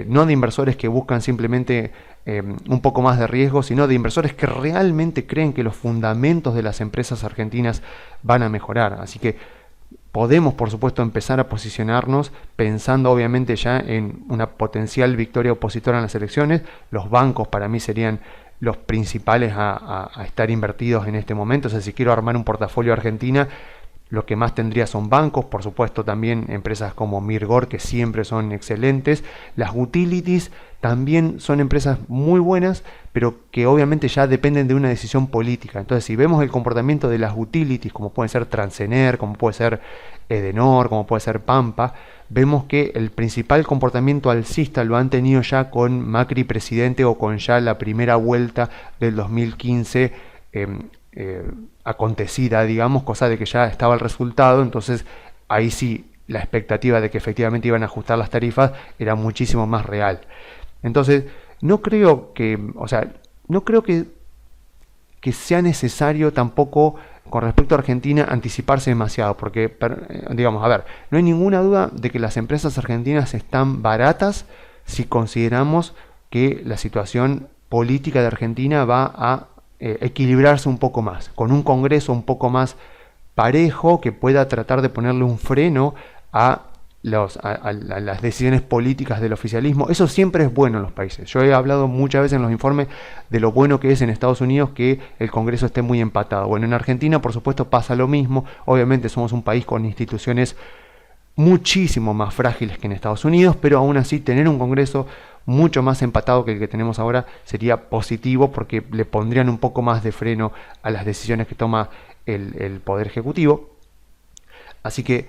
no de inversores que buscan simplemente un poco más de riesgo, sino de inversores que realmente creen que los fundamentos de las empresas argentinas van a mejorar. Así que podemos, por supuesto, empezar a posicionarnos pensando obviamente ya en una potencial victoria opositora en las elecciones. Los bancos para mí serían los principales a estar invertidos en este momento. O sea, si quiero armar un portafolio Argentina, lo que más tendría son bancos, por supuesto también empresas como Mirgor, que siempre son excelentes. Las utilities también son empresas muy buenas, pero que obviamente ya dependen de una decisión política. Entonces, si vemos el comportamiento de las utilities, como pueden ser Transener, como puede ser Edenor, como puede ser Pampa, vemos que el principal comportamiento alcista lo han tenido ya con Macri presidente o con ya la primera vuelta del 2015 acontecida, digamos, cosa de que ya estaba el resultado. Entonces ahí sí la expectativa de que efectivamente iban a ajustar las tarifas era muchísimo más real. Entonces no creo que, o sea, no creo que sea necesario tampoco con respecto a Argentina anticiparse demasiado, porque digamos, a ver, no hay ninguna duda de que las empresas argentinas están baratas si consideramos que la situación política de Argentina va a equilibrarse un poco más, con un Congreso un poco más parejo que pueda tratar de ponerle un freno a las decisiones políticas del oficialismo. Eso siempre es bueno en los países. Yo he hablado muchas veces en los informes de lo bueno que es en Estados Unidos que el Congreso esté muy empatado. Bueno, en Argentina por supuesto pasa lo mismo. Obviamente somos un país con instituciones muchísimo más frágiles que en Estados Unidos, pero aún así tener un Congreso mucho más empatado que el que tenemos ahora sería positivo, porque le pondrían un poco más de freno a las decisiones que toma el Poder Ejecutivo. Así que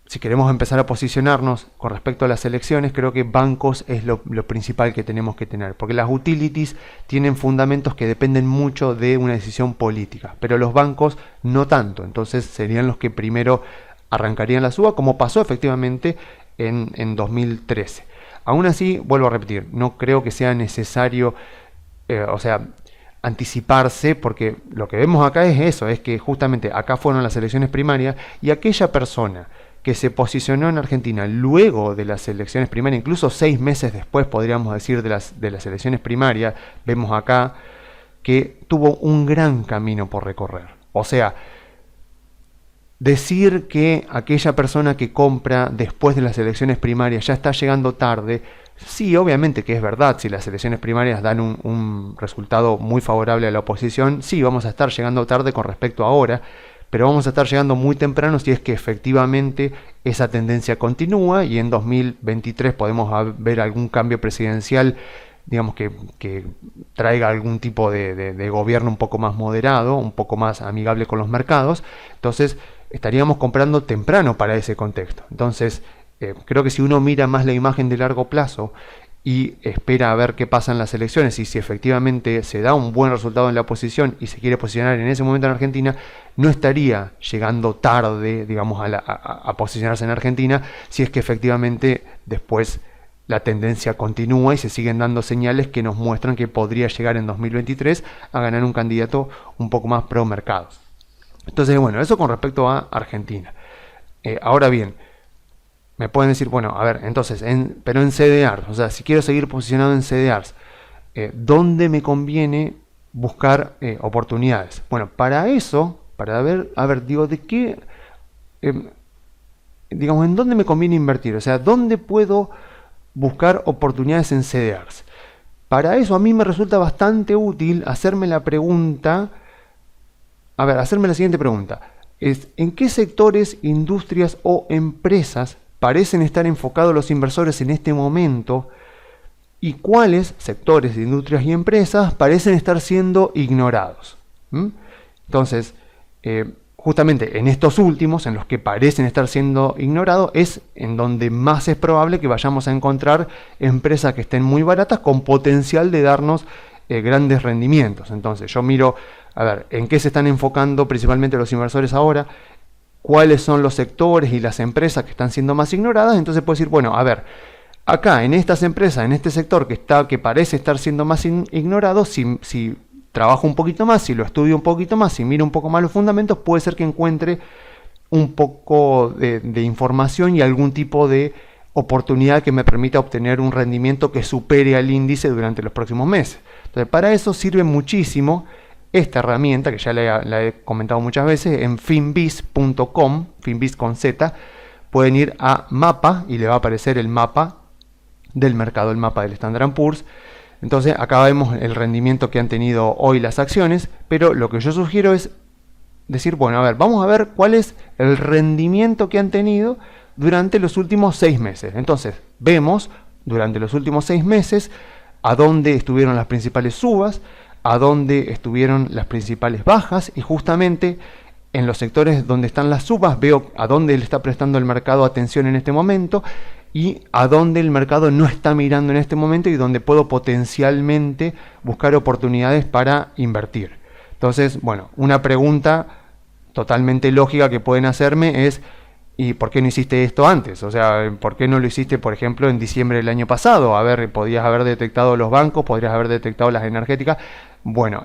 si queremos empezar a posicionarnos con respecto a las elecciones, creo que bancos es lo principal que tenemos que tener, porque las utilities tienen fundamentos que dependen mucho de una decisión política, pero los bancos no tanto. Entonces serían los que primero arrancarían la suba, como pasó efectivamente en 2013. Aún así, vuelvo a repetir, no creo que sea necesario, anticiparse, porque lo que vemos acá es eso, es que justamente acá fueron las elecciones primarias y aquella persona que se posicionó en Argentina luego de las elecciones primarias, incluso 6 meses después, podríamos decir, de las elecciones primarias, vemos acá que tuvo un gran camino por recorrer. O sea, decir que aquella persona que compra después de las elecciones primarias ya está llegando tarde, sí, obviamente que es verdad. Si las elecciones primarias dan un resultado muy favorable a la oposición, sí, vamos a estar llegando tarde con respecto a ahora, pero vamos a estar llegando muy temprano si es que efectivamente esa tendencia continúa y en 2023 podemos ver algún cambio presidencial, digamos que traiga algún tipo de gobierno un poco más moderado, un poco más amigable con los mercados. Entonces estaríamos comprando temprano para ese contexto. Entonces creo que si uno mira más la imagen de largo plazo y espera a ver qué pasa en las elecciones y si efectivamente se da un buen resultado en la oposición y se quiere posicionar en ese momento en Argentina, no estaría llegando tarde, digamos, a posicionarse en Argentina, si es que efectivamente después la tendencia continúa y se siguen dando señales que nos muestran que podría llegar en 2023 a ganar un candidato un poco más pro mercados. Entonces, bueno, eso con respecto a Argentina. Ahora bien, me pueden decir, bueno, a ver, entonces, pero en CDRs, o sea, si quiero seguir posicionado en CDRs, ¿dónde me conviene buscar oportunidades? Bueno, para eso, para ver, a ver, digo, ¿de qué, digamos, en dónde me conviene invertir? O sea, ¿dónde puedo buscar oportunidades en CDRs? Para eso a mí me resulta bastante útil hacerme la pregunta, hacerme la siguiente pregunta, ¿en qué sectores, industrias o empresas parecen estar enfocados los inversores en este momento y cuáles sectores, industrias y empresas parecen estar siendo ignorados? Entonces, justamente en estos últimos, en los que parecen estar siendo ignorados, es en donde más es probable que vayamos a encontrar empresas que estén muy baratas con potencial de darnos grandes rendimientos. Entonces yo miro, a ver, en qué se están enfocando principalmente los inversores ahora, cuáles son los sectores y las empresas que están siendo más ignoradas. Entonces puedo decir, bueno, a ver, acá en estas empresas, en este sector que parece estar siendo más ignorado, si trabajo un poquito más, si lo estudio un poquito más, si miro un poco más los fundamentos, puede ser que encuentre un poco de información y algún tipo de oportunidad que me permita obtener un rendimiento que supere al índice durante los próximos meses. Entonces, para eso sirve muchísimo esta herramienta, que ya la he comentado muchas veces, en finviz.com, finviz con Z, pueden ir a mapa y le va a aparecer el mapa del mercado, el mapa del Standard & Poor's. Entonces acá vemos el rendimiento que han tenido hoy las acciones, pero lo que yo sugiero es decir, bueno, a ver, vamos a ver cuál es el rendimiento que han tenido durante los últimos 6 meses. Entonces vemos durante los últimos 6 meses a dónde estuvieron las principales subas, a dónde estuvieron las principales bajas, y justamente en los sectores donde están las subas veo a dónde le está prestando el mercado atención en este momento y a dónde el mercado no está mirando en este momento y donde puedo potencialmente buscar oportunidades para invertir. Entonces, bueno, una pregunta totalmente lógica que pueden hacerme es, ¿y por qué no hiciste esto antes? O sea, ¿por qué no lo hiciste, por ejemplo, en diciembre del año pasado? A ver, podías haber detectado los bancos, podrías haber detectado las energéticas. Bueno,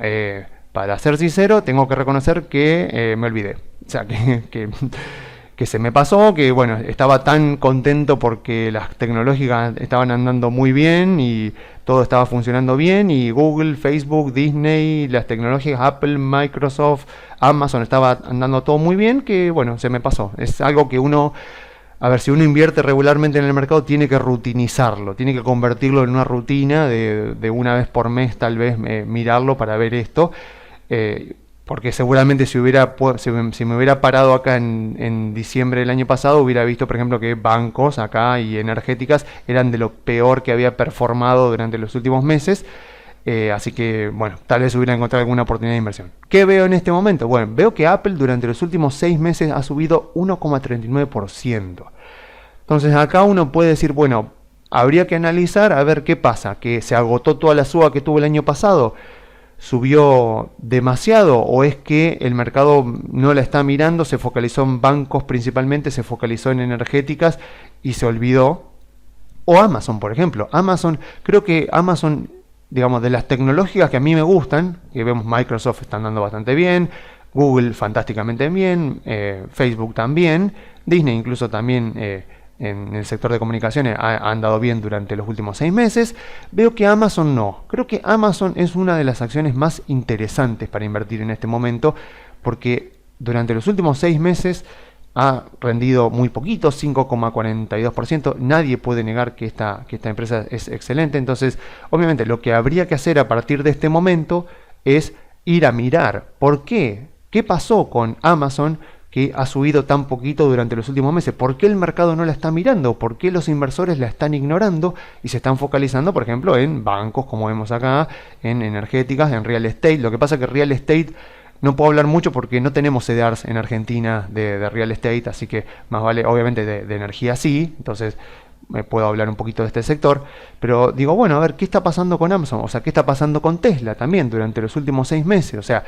para ser sincero, tengo que reconocer que me olvidé. O sea, que se me pasó, que bueno, estaba tan contento porque las tecnológicas estaban andando muy bien y todo estaba funcionando bien, y Google, Facebook, Disney, las tecnológicas, Apple, Microsoft, Amazon, estaba andando todo muy bien, que bueno, se me pasó. Es algo que uno, a ver, si uno invierte regularmente en el mercado, tiene que rutinizarlo, tiene que convertirlo en una rutina de una vez por mes tal vez mirarlo para ver esto. Porque seguramente si me hubiera parado acá en diciembre del año pasado, hubiera visto, por ejemplo, que bancos acá y energéticas eran de lo peor que había performado durante los últimos meses. Así que, bueno, tal vez hubiera encontrado alguna oportunidad de inversión. ¿Qué veo en este momento? Bueno, veo que Apple durante los últimos 6 meses ha subido 1,39%. Entonces acá uno puede decir, bueno, habría que analizar a ver qué pasa, que se agotó toda la suba que tuvo el año pasado, subió demasiado, o es que el mercado no la está mirando, se focalizó en bancos principalmente, se focalizó en energéticas y se olvidó. O Amazon, por ejemplo. Creo que Amazon, digamos, de las tecnológicas que a mí me gustan, que vemos Microsoft está andando bastante bien, Google fantásticamente bien, Facebook también, Disney incluso también en el sector de comunicaciones ha andado bien durante los últimos 6 meses. Veo que Amazon no. Creo que Amazon es una de las acciones más interesantes para invertir en este momento, porque durante los últimos 6 meses ha rendido muy poquito, 5,42%. Nadie puede negar que esta empresa es excelente. Entonces, obviamente, lo que habría que hacer a partir de este momento es ir a mirar por qué ¿Qué pasó con Amazon que ha subido tan poquito durante los últimos meses? ¿Por qué el mercado no la está mirando? ¿Por qué los inversores la están ignorando y se están focalizando, por ejemplo, en bancos, como vemos acá, en energéticas, en real estate? Lo que pasa es que real estate no puedo hablar mucho porque no tenemos CDRs en Argentina de real estate, así que más vale, obviamente de energía sí, entonces me puedo hablar un poquito de este sector, pero digo, bueno, a ver, ¿qué está pasando con Amazon? O sea, ¿qué está pasando con Tesla también durante los últimos 6 meses? O sea,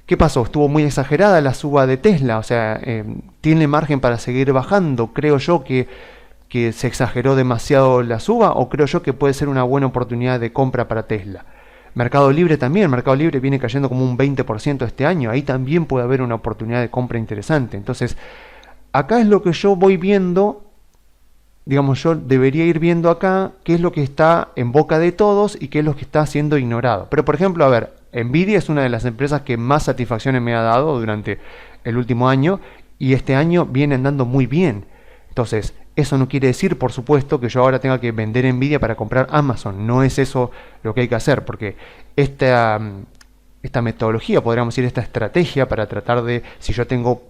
¿qué pasó? Estuvo muy exagerada la suba de Tesla, o sea, ¿tiene margen para seguir bajando? Creo yo que se exageró demasiado la suba, o creo yo que puede ser una buena oportunidad de compra para Tesla. Mercado Libre también, Mercado Libre viene cayendo como un 20% este año, ahí también puede haber una oportunidad de compra interesante. Entonces, acá es lo que yo voy viendo, digamos, yo debería ir viendo acá qué es lo que está en boca de todos y qué es lo que está siendo ignorado. Pero, por ejemplo, a ver, Nvidia es una de las empresas que más satisfacciones me ha dado durante el último año y este año viene andando muy bien. Entonces, eso no quiere decir, por supuesto, que yo ahora tenga que vender Nvidia para comprar Amazon. No es eso lo que hay que hacer, porque esta metodología, podríamos decir, esta estrategia para tratar de, si yo tengo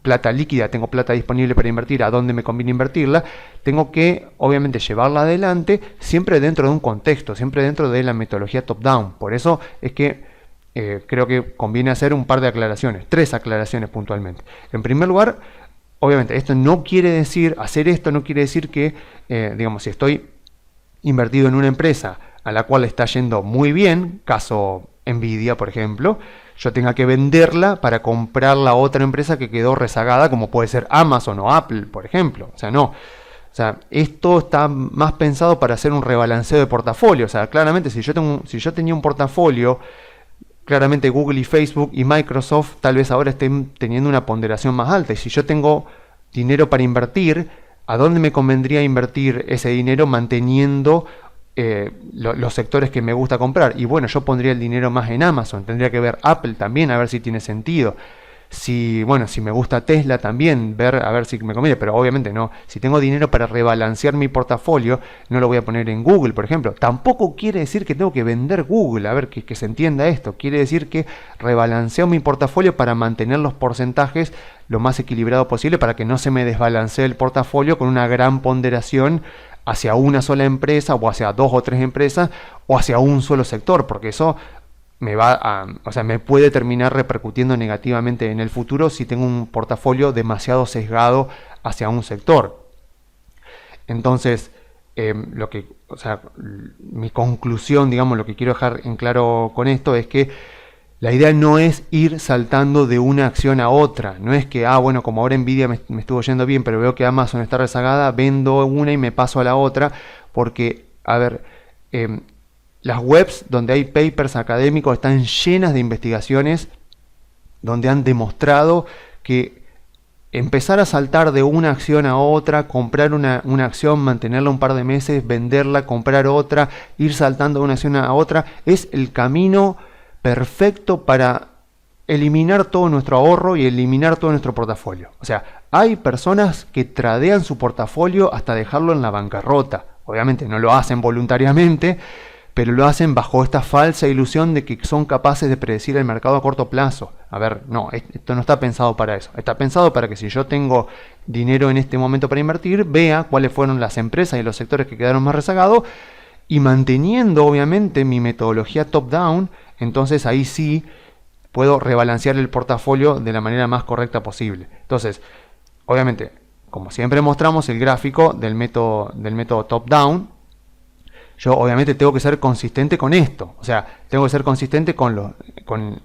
plata líquida, tengo plata disponible para invertir, a dónde me conviene invertirla, tengo que, obviamente, llevarla adelante siempre dentro de un contexto, siempre dentro de la metodología top-down. Por eso es que creo que conviene hacer un par de aclaraciones, 3 aclaraciones puntualmente. En primer lugar, obviamente, esto no quiere decir, hacer esto no quiere decir que, digamos, si estoy invertido en una empresa a la cual está yendo muy bien, caso Nvidia, por ejemplo, yo tenga que venderla para comprar la otra empresa que quedó rezagada, como puede ser Amazon o Apple, por ejemplo. O sea, no. O sea, esto está más pensado para hacer un rebalanceo de portafolio. O sea, claramente, si yo tenía un portafolio, claramente Google y Facebook y Microsoft tal vez ahora estén teniendo una ponderación más alta. Y si yo tengo dinero para invertir, ¿a dónde me convendría invertir ese dinero manteniendo los sectores que me gusta comprar? Y bueno, yo pondría el dinero más en Amazon. Tendría que ver Apple también, a ver si tiene sentido. Si me gusta Tesla también, ver a ver si me conviene, pero obviamente no. Si tengo dinero para rebalancear mi portafolio, no lo voy a poner en Google, por ejemplo. Tampoco quiere decir que tengo que vender Google, a ver que se entienda esto. Quiere decir que rebalanceo mi portafolio para mantener los porcentajes lo más equilibrado posible, para que no se me desbalancee el portafolio con una gran ponderación hacia una sola empresa, o hacia 2 o 3 empresas, o hacia un solo sector, porque eso me puede terminar repercutiendo negativamente en el futuro si tengo un portafolio demasiado sesgado hacia un sector. Entonces, mi conclusión, digamos, lo que quiero dejar en claro con esto es que la idea no es ir saltando de una acción a otra. No es que, bueno, como ahora Nvidia me estuvo yendo bien, pero veo que Amazon está rezagada, vendo una y me paso a la otra, porque, a ver, las webs donde hay papers académicos están llenas de investigaciones donde han demostrado que empezar a saltar de una acción a otra, comprar una acción, mantenerla un par de meses, venderla, comprar otra, ir saltando de una acción a otra, es el camino perfecto para eliminar todo nuestro ahorro y eliminar todo nuestro portafolio. O sea, hay personas que tradean su portafolio hasta dejarlo en la bancarrota. Obviamente no lo hacen voluntariamente, pero lo hacen bajo esta falsa ilusión de que son capaces de predecir el mercado a corto plazo. A ver, no, esto no está pensado para eso. Está pensado para que si yo tengo dinero en este momento para invertir, vea cuáles fueron las empresas y los sectores que quedaron más rezagados, y manteniendo obviamente mi metodología top-down, entonces ahí sí puedo rebalancear el portafolio de la manera más correcta posible. Entonces, obviamente, como siempre mostramos el gráfico del método top-down, yo obviamente tengo que ser consistente con esto. O sea, tengo que ser consistente con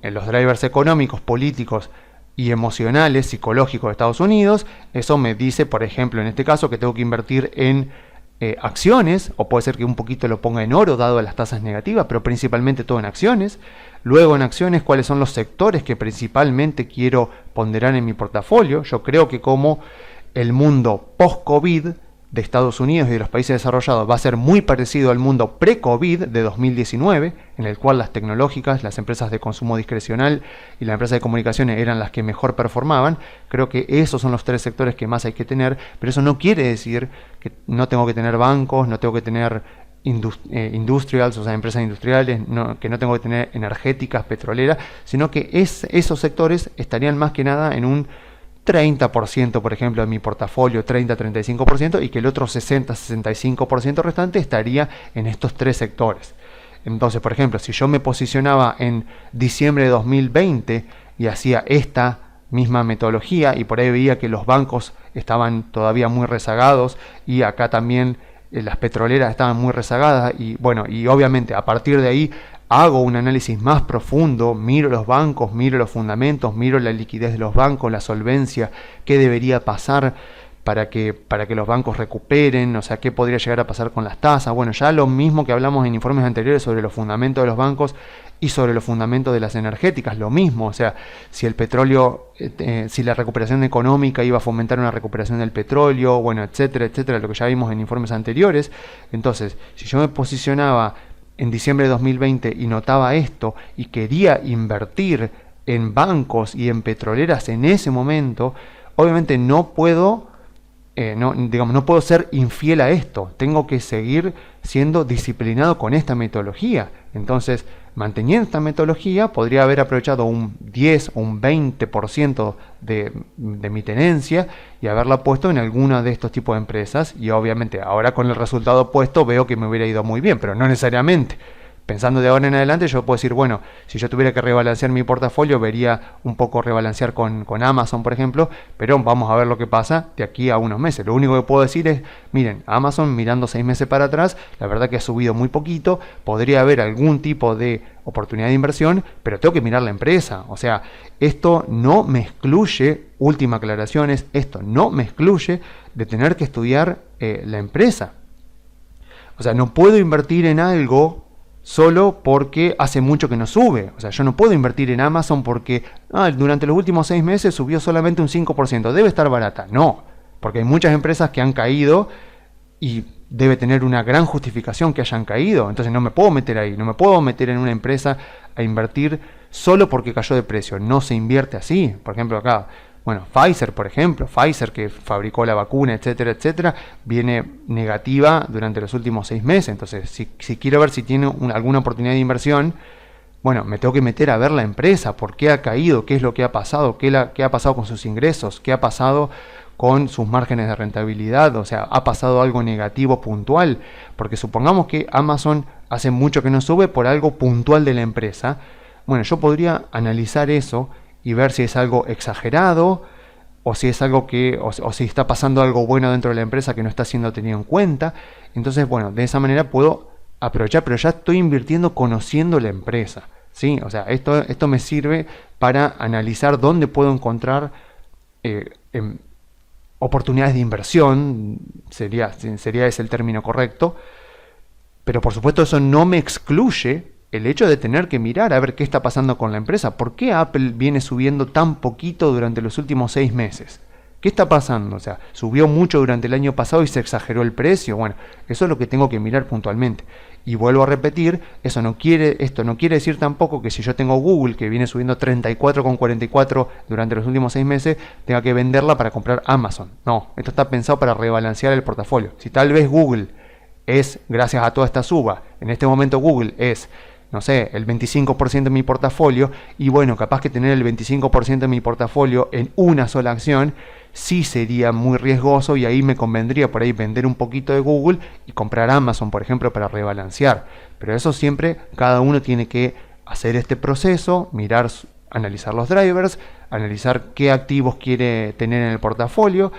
los drivers económicos, políticos y emocionales, psicológicos de Estados Unidos. Eso me dice, por ejemplo, en este caso, que tengo que invertir en acciones, o puede ser que un poquito lo ponga en oro dado las tasas negativas, pero principalmente todo en acciones. Luego en acciones, cuáles son los sectores que principalmente quiero ponderar en mi portafolio. Yo creo que como el mundo post-COVID de Estados Unidos y de los países desarrollados va a ser muy parecido al mundo pre-COVID de 2019, en el cual las tecnológicas, las empresas de consumo discrecional y las empresas de comunicaciones eran las que mejor performaban. Creo que esos son los 3 sectores que más hay que tener, pero eso no quiere decir que no tengo que tener bancos, no tengo que tener industrials, o sea, empresas industriales, que no tengo que tener energéticas, petroleras, sino que esos sectores estarían más que nada en un 30%, por ejemplo, de mi portafolio, 30-35%, y que el otro 60-65% restante estaría en estos tres sectores. Entonces, por ejemplo, si yo me posicionaba en diciembre de 2020 y hacía esta misma metodología y por ahí veía que los bancos estaban todavía muy rezagados y acá también las petroleras estaban muy rezagadas, y bueno, y obviamente a partir de ahí hago un análisis más profundo, miro los bancos, miro los fundamentos, miro la liquidez de los bancos, la solvencia, qué debería pasar para que los bancos recuperen, o sea, qué podría llegar a pasar con las tasas. Bueno, ya lo mismo que hablamos en informes anteriores sobre los fundamentos de los bancos y sobre los fundamentos de las energéticas, lo mismo, o sea, si el petróleo, si la recuperación económica iba a fomentar una recuperación del petróleo, bueno, etcétera, etcétera, lo que ya vimos en informes anteriores. Entonces, si yo me posicionaba en diciembre de 2020 y notaba esto y quería invertir en bancos y en petroleras en ese momento, obviamente no puedo no puedo ser infiel a esto, tengo que seguir siendo disciplinado con esta metodología. Entonces, manteniendo esta metodología, podría haber aprovechado un 10 o un 20% de mi tenencia y haberla puesto en alguna de estos tipos de empresas, y obviamente ahora con el resultado opuesto veo que me hubiera ido muy bien, pero no necesariamente. Pensando de ahora en adelante, yo puedo decir, bueno, si yo tuviera que rebalancear mi portafolio, vería un poco rebalancear con Amazon, por ejemplo, pero vamos a ver lo que pasa de aquí a unos meses. Lo único que puedo decir es, miren, Amazon mirando 6 meses para atrás, la verdad que ha subido muy poquito, podría haber algún tipo de oportunidad de inversión, pero tengo que mirar la empresa. O sea, esto no me excluye, última aclaración es, esto no me excluye de tener que estudiar la empresa. O sea, no puedo invertir en algo solo porque hace mucho que no sube. O sea, yo no puedo invertir en Amazon porque durante los últimos 6 meses subió solamente un 5%. Debe estar barata. No, porque hay muchas empresas que han caído y debe tener una gran justificación que hayan caído. Entonces no me puedo meter ahí. No me puedo meter en una empresa a invertir solo porque cayó de precio. No se invierte así. Por ejemplo, acá, bueno, Pfizer, por ejemplo, Pfizer que fabricó la vacuna, etcétera, etcétera, viene negativa durante los últimos 6 meses. Entonces, si quiero ver si tiene alguna oportunidad de inversión, bueno, me tengo que meter a ver la empresa, por qué ha caído, qué es lo que ha pasado, qué ha pasado con sus ingresos, qué ha pasado con sus márgenes de rentabilidad, o sea, ha pasado algo negativo puntual, porque supongamos que Amazon hace mucho que no sube por algo puntual de la empresa. Bueno, yo podría analizar eso y ver si es algo exagerado o si es algo o si está pasando algo bueno dentro de la empresa que no está siendo tenido en cuenta. Entonces, bueno, de esa manera puedo aprovechar, pero ya estoy invirtiendo conociendo la empresa, ¿sí? O sea, esto me sirve para analizar dónde puedo encontrar oportunidades de inversión, sería ese el término correcto, pero por supuesto eso no me excluye el hecho de tener que mirar a ver qué está pasando con la empresa. ¿Por qué Apple viene subiendo tan poquito durante los últimos 6 meses? ¿Qué está pasando? O sea, subió mucho durante el año pasado y se exageró el precio. Bueno, eso es lo que tengo que mirar puntualmente. Y vuelvo a repetir, esto no quiere decir tampoco que si yo tengo Google, que viene subiendo 34,44 durante los últimos 6 meses, tenga que venderla para comprar Amazon. No, esto está pensado para rebalancear el portafolio. Si tal vez Google es, gracias a toda esta suba, en este momento Google es, no sé, el 25% de mi portafolio, y bueno, capaz que tener el 25% de mi portafolio en una sola acción sí sería muy riesgoso, y ahí me convendría por ahí vender un poquito de Google y comprar Amazon, por ejemplo, para rebalancear. Pero eso siempre cada uno tiene que hacer este proceso, mirar, analizar los drivers, analizar qué activos quiere tener en el portafolio.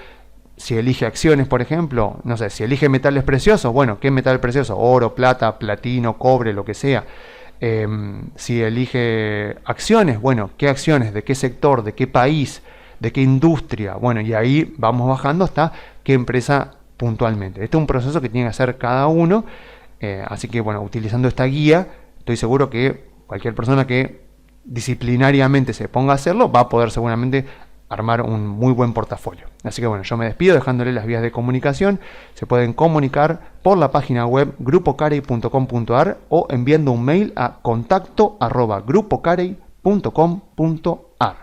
Si elige acciones, por ejemplo, no sé, si elige metales preciosos, bueno, ¿qué metal precioso? Oro, plata, platino, cobre, lo que sea. Si elige acciones, bueno, ¿qué acciones? ¿De qué sector? ¿De qué país? ¿De qué industria? Bueno, y ahí vamos bajando hasta qué empresa puntualmente. Este es un proceso que tiene que hacer cada uno, así que bueno, utilizando esta guía, estoy seguro que cualquier persona que disciplinariamente se ponga a hacerlo va a poder seguramente armar un muy buen portafolio. Así que bueno, yo me despido dejándole las vías de comunicación. Se pueden comunicar por la página web grupocarey.com.ar o enviando un mail a contacto@grupocarey.com.ar.